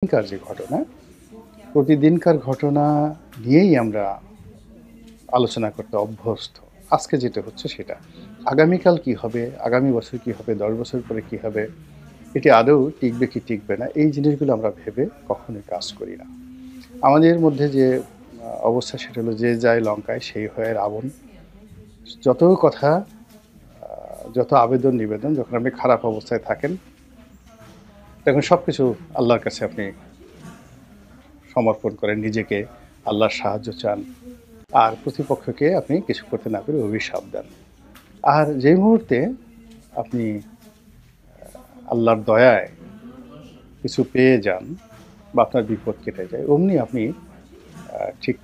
দিনকার যে ঘটনা, প্রতিদিনকার ঘটনা নিয়েই আমরা আলোচনা করতে অভ্যস্ত। আজকে যেটা হচ্ছে সেটা। আগামীকাল কি হবে, আগামী বছর কি হবে, ১০ বছর পরে কি হবে, এটি আদৌ টিকবে কি টিকবে না, এই জিনিসগুলো আমরা ভেবে কখনোই কাজ করি না। আমাদের মধ্যে যে অবস্থা সেটা হলো যে যায় লঙ্কায় সেই হয় রাবণ। যত কথা, যত আবেদন নিবেদন যখন আপনি খারাপ অবস্থায় থাকেন, তখন সবকিছু আল্লাহর কাছে আপনি সমর্পণ করেন নিজেকে, আল্লাহর সাহায্য চান। আর প্রতিপক্ষকে আপনি কিছু করতে না পেরে অভিশাপ দেন। আর যেই মুহূর্তে আপনি আল্লাহর দয়ায় কিছু পেয়ে যান বা আপনার বিপদ কেটে যায়, অমনি আপনি ঠিক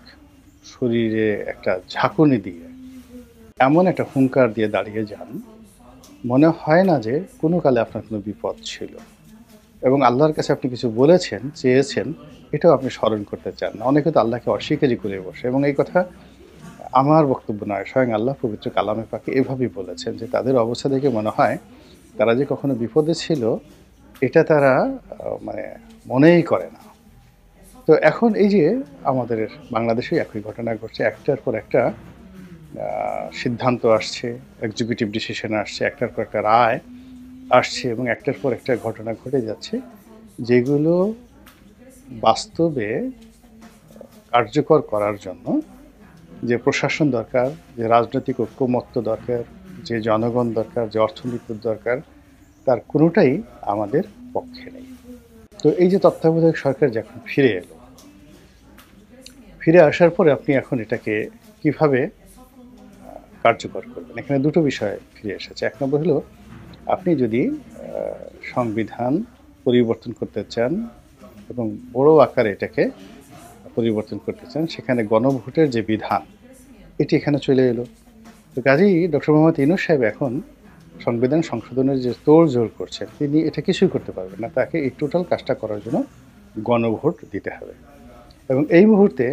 শরীরে একটা ঝাঁকুনি দিয়ে এমন একটা হুঙ্কার দিয়ে দাঁড়িয়ে যান, মনে হয় না যে কোনো কালে আপনার কোনো বিপদ ছিল এবং আল্লাহর কাছে আপনি কিছু বলেছেন, চেয়েছেন, এটাও আপনি স্মরণ করতে চান না। অনেকে তো আল্লাহকে অস্বীকারই করে বসে এবং এই কথা আমার বক্তব্য নয়, স্বয়ং আল্লাহ পবিত্র কালামে পাকে এভাবেই বলেছেন যে তাদের অবস্থা দেখে মনে হয় তারা যে কখনো বিপদে ছিল এটা তারা মানে মনেই করে না। তো এখন এই যে আমাদের বাংলাদেশেই একই ঘটনা ঘটছে, একটার পর একটা সিদ্ধান্ত আসছে, এক্সিকিউটিভ ডিসিশন আসছে, একটার পর একটা রায় আসছে এবং একটার পর একটা ঘটনা ঘটে যাচ্ছে, যেগুলো বাস্তবে কার্যকর করার জন্য যে প্রশাসন দরকার, যে রাজনৈতিক ঐক্যমত্য দরকার, যে জনগণ দরকার, যে অর্থনীতির দরকার, তার কোনোটাই আমাদের পক্ষে নেই। তো এই যে তত্ত্বাবধায়ক সরকার যখন ফিরে এলো, ফিরে আসার পরে আপনি এখন এটাকে কিভাবে কার্যকর করবেন? এখানে দুটো বিষয় ফিরে এসেছে। এক নম্বর হলো আপনি যদি সংবিধান পরিবর্তন করতে চান এবং বড় আকারে এটাকে পরিবর্তন করতে চান, সেখানে গণভোটের যে বিধান এটি এখানে চলে এলো। তো কাজেই ডক্টর মোহাম্মদ ইউনূস সাহেব এখন সংবিধান সংশোধনের যে তোড়জোড় করছেন, তিনি এটা কিছুই করতে পারবেন না। তাকে এই টোটাল কাজটা করার জন্য গণভোট দিতে হবে এবং এই মুহূর্তে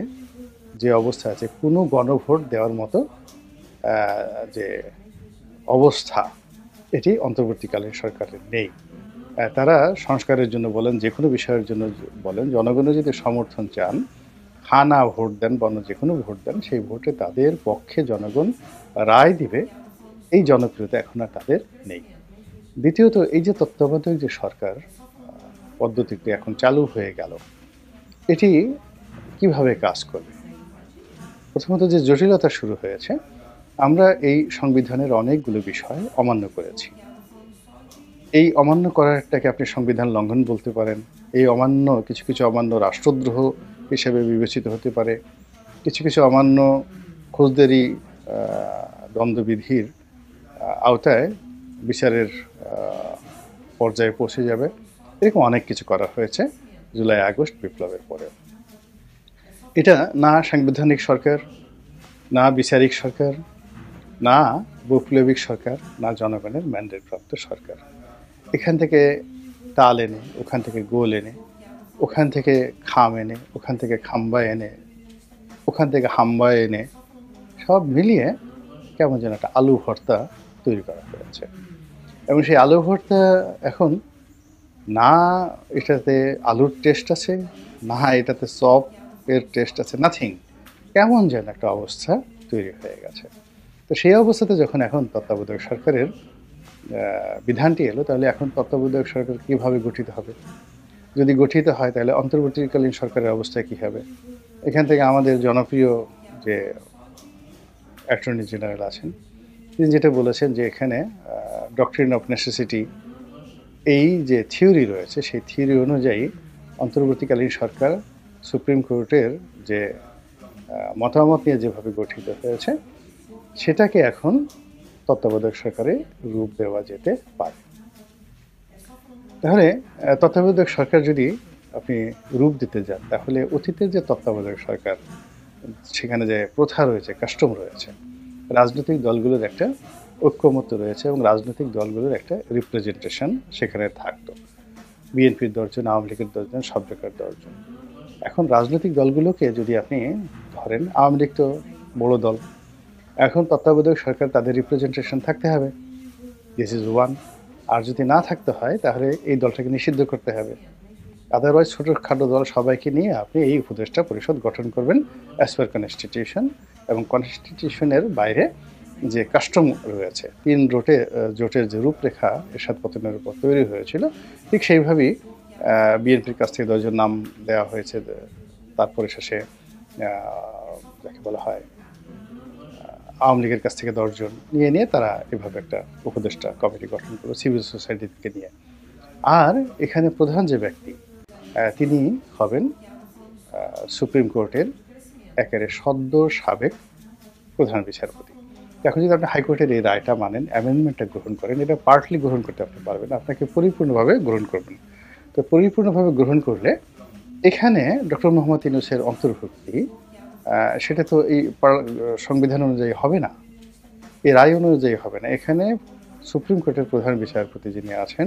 যে অবস্থা আছে, কোনো গণভোট দেওয়ার মতো যে অবস্থা, এটি অন্তর্বর্তীকালীন সরকারের নেই। তারা সংস্কারের জন্য বলেন, যেকোনো বিষয়ের জন্য বলেন, জনগণের যদি সমর্থন চান, হা না ভোট দেন বা অন্য যেকোনো ভোট দেন, সেই ভোটে তাদের পক্ষে জনগণ রায় দিবে, এই জনপ্রিয়তা এখন আর তাদের নেই। দ্বিতীয়ত এই যে তত্ত্বাবধায়ক যে সরকার পদ্ধতিটি এখন চালু হয়ে গেল, এটি কিভাবে কাজ করবে? প্রথমত যে জটিলতা শুরু হয়েছে, আমরা এই সংবিধানের অনেকগুলো বিষয় অমান্য করেছি। এই অমান্য করারটাকে আপনি সংবিধান লঙ্ঘন বলতে পারেন। এই অমান্য কিছু, কিছু অমান্য রাষ্ট্রদ্রোহ হিসেবে বিবেচিত হতে পারে। কিছু, কিছু অমান্য ফৌজদারি আ দণ্ডবিধির আওতায় বিচারের আ পর্যায়ে পৌঁছে যাবে। এরকম অনেক কিছু করা হয়েছে জুলাই আগস্ট বিপ্লবের পরে। এটা না সাংবিধানিক সরকার, না বিচারিক সরকার, না বৈপ্লবিক সরকার, না জনগণের ম্যান্ডেট প্রাপ্ত সরকার। এখান থেকে তাল এনে, ওখান থেকে গোল এনে, ওখান থেকে খাম এনে, ওখান থেকে খাম্বা এনে, ওখান থেকে হাম্বা এনে, সব মিলিয়ে কেমন যেন একটা আলু ভর্তা তৈরি করা হয়েছে এবং সেই আলু ভর্তা এখন না এটাতে আলুর টেস্ট আছে, না এটাতে চপের টেস্ট আছে, নাথিং। কেমন যেন একটা অবস্থা তৈরি হয়ে গেছে। তো সেই অবস্থাতে যখন এখন তত্ত্বাবধায়ক সরকারের বিধানটি এলো, তাহলে এখন তত্ত্বাবধায়ক সরকার কীভাবে গঠিত হবে? যদি গঠিত হয় তাহলে অন্তর্বর্তীকালীন সরকারের অবস্থা কী হবে? এখান থেকে আমাদের জনপ্রিয় যে অ্যাটর্নি জেনারেল আছেন, তিনি যেটা বলেছেন যে এখানে ডক্ট্রিন অফ নেসেসিটি, এই যে থিওরি রয়েছে, সেই থিওরি অনুযায়ী অন্তর্বর্তীকালীন সরকার সুপ্রিম কোর্টের যে মতামত নিয়ে যেভাবে গঠিত হয়েছে, সেটাকে এখন তত্ত্বাবধায়ক সরকারে রূপ দেওয়া যেতে পারে। তাহলে তত্ত্বাবধায়ক সরকার যদি আপনি রূপ দিতে যান, তাহলে অতীতের যে তত্ত্বাবধায়ক সরকার, সেখানে যে প্রথা রয়েছে, কাস্টম রয়েছে, রাজনৈতিক দলগুলোর একটা ঐক্যমত্য রয়েছে এবং রাজনৈতিক দলগুলোর একটা রিপ্রেজেন্টেশন সেখানে থাকতো। বিএনপির ১০ জন, আওয়ামী লীগের ১০ জন, সব জায়গার ১০ জন। এখন রাজনৈতিক দলগুলোকে যদি আপনি ধরেন, আওয়ামী লীগ তো বড় দল, এখন তত্ত্বাবধায়ক সরকার তাদের রিপ্রেজেন্টেশন থাকতে হবে। This is one. আর যদি না থাকতে হয় তাহলে এই দলটাকে নিষিদ্ধ করতে হবে আদারওয়াইজ ছোটখাটো দল সবাইকে নিয়ে আপনি এই উপদেষ্টা পরিষদ গঠন করবেন অ্যাজ পার কনস্টিটিউশন, এবং কনস্টিটিউশনের বাইরে যে কাস্টম রয়েছে ৩ জোটের যে রূপরেখা এরশাদ পতনের উপর তৈরি হয়েছিল, ঠিক সেইভাবেই বিএনপির কাছ থেকে ১০ জন নাম দেওয়া হয়েছে। তারপরে শেষে যাকে বলা হয় আওয়ামী লীগের কাছ থেকে ১০ জন নিয়ে তারা এভাবে একটা উপদেষ্টা কমিটি গঠন করলো সিভিল সোসাইটি থেকে নিয়ে। আর এখানে প্রধান যে ব্যক্তি তিনি হবেন সুপ্রিম কোর্টের একেবারে সদ্য সাবেক প্রধান বিচারপতি। এখন যদি আপনি হাইকোর্টের এই রায়টা মানেন, অ্যামেন্ডমেন্টটা গ্রহণ করেন, এটা পার্টলি গ্রহণ করতে আপনি পারবেন, আপনাকে পরিপূর্ণভাবে গ্রহণ করবেন। তো পরিপূর্ণভাবে গ্রহণ করলে এখানে ডক্টর মোহাম্মদ ইউনূসের অন্তর্ভুক্তি সেটা তো এই সংবিধান অনুযায়ী হবে না, এই রায় অনুযায়ী হবে না। এখানে সুপ্রিম কোর্টের প্রধান বিচারপতি যিনি আছেন,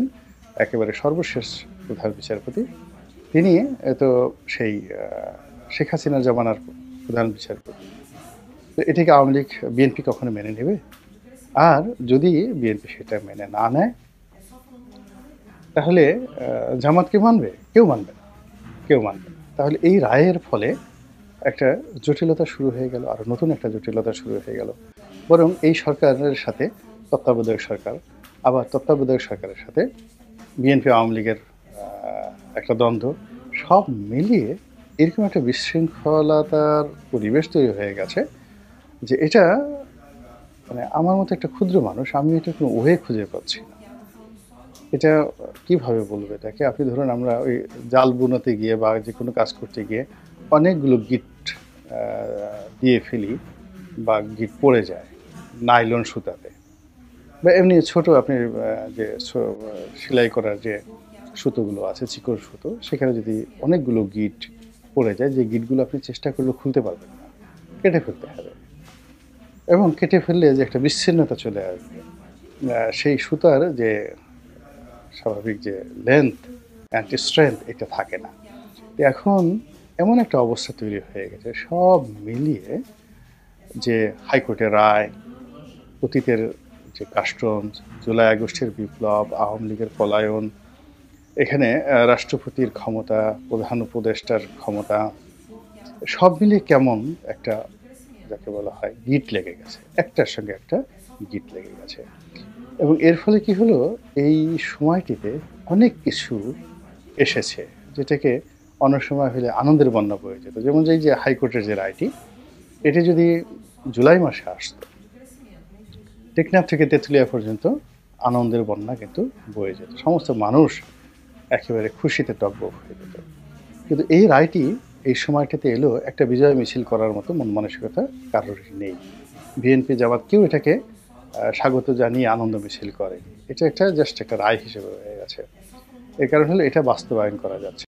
একেবারে সর্বশেষ প্রধান বিচারপতি, তিনি তো সেই শেখ হাসিনার জামানার প্রধান বিচারপতি। তো এটাকে আওয়ামী লীগ বিএনপি কখনো মেনে নেবে? আর যদি বিএনপি সেটা মেনে না নেয়, তাহলে জামাত কি মানবে? কেউ মানবে না, কেউ মানবে না। তাহলে এই রায়ের ফলে একটা জটিলতা শুরু হয়ে গেল, আর নতুন একটা জটিলতা শুরু হয়ে গেল। বরং এই সরকারের সাথে তত্ত্বাবধায়ক সরকার, আবার তত্ত্বাবধায়ক সরকারের সাথে বিএনপি আওয়ামী লীগের একটা দ্বন্দ্ব, সব মিলিয়ে এরকম একটা বিশৃঙ্খলতার পরিবেশ তৈরি হয়ে গেছে যে এটা মানে আমার মতো একটা ক্ষুদ্র মানুষ, আমি এটা কোনো ওয়ে খুঁজে পাচ্ছি না। এটা কিভাবে বলবো এটাকে? আপনি ধরুন আমরা ওই জাল বুনতে গিয়ে বা যে কোনো কাজ করতে গিয়ে অনেকগুলো গিট দিয়ে ফেলি বা গিট পড়ে যায় নাইলন সুতাতে, বা এমনি ছোট আপনি যে সেলাই করার যে সুতোগুলো আছে, চিকন সুতো, সেখানে যদি অনেকগুলো গিট পড়ে যায়, যে গিটগুলো আপনি চেষ্টা করলেও খুলতে পারবেন না, কেটে ফেলতে হবে। এবং কেটে ফেললে যে একটা বিচ্ছিন্নতা চলে আসবে, সেই সুতার যে স্বাভাবিক যে লেন্থ অ্যান্ড স্ট্রেংথ এটা থাকে না। এখন এমন একটা অবস্থা তৈরি হয়ে গেছে, সব মিলিয়ে যে হাইকোর্টের রায়, অতীতের যে কাস্টম, জুলাই আগস্টের বিপ্লব, আওয়ামী লীগের পলায়ন, এখানে রাষ্ট্রপতির ক্ষমতা, প্রধান উপদেষ্টার ক্ষমতা, সব মিলিয়ে কেমন একটা যাকে বলা হয় গিট লেগে গেছে, একটার সঙ্গে একটা গিট লেগে গেছে। এবং এর ফলে কি হলো, এই সময়টিতে অনেক কিছু এসেছে যেটাকে অনেক সময় হলে আনন্দের বন্যা বয়ে যেত। যেমন যে হাইকোর্টের যে রায়টি, এটি যদি জুলাই মাসে আসতো, টেকনাফ থেকে তেঁতুলিয়া পর্যন্ত আনন্দের বন্যা কিন্তু বয়ে যেত, সমস্ত মানুষ একেবারে খুশিতে টগবগ হয়ে যেত। কিন্তু এই রায়টি এই সময়টাতে এলো, একটা বিজয় মিছিল করার মতো মন মানসিকতা কারোরই নেই। বিএনপি জামাত কেউ এটাকে স্বাগত জানিয়ে আনন্দ মিছিল করে। এটা একটা জাস্ট একটা রায় হিসেবে হয়ে গেছে। এর কারণ হলো এটা বাস্তবায়ন করা যাচ্ছে।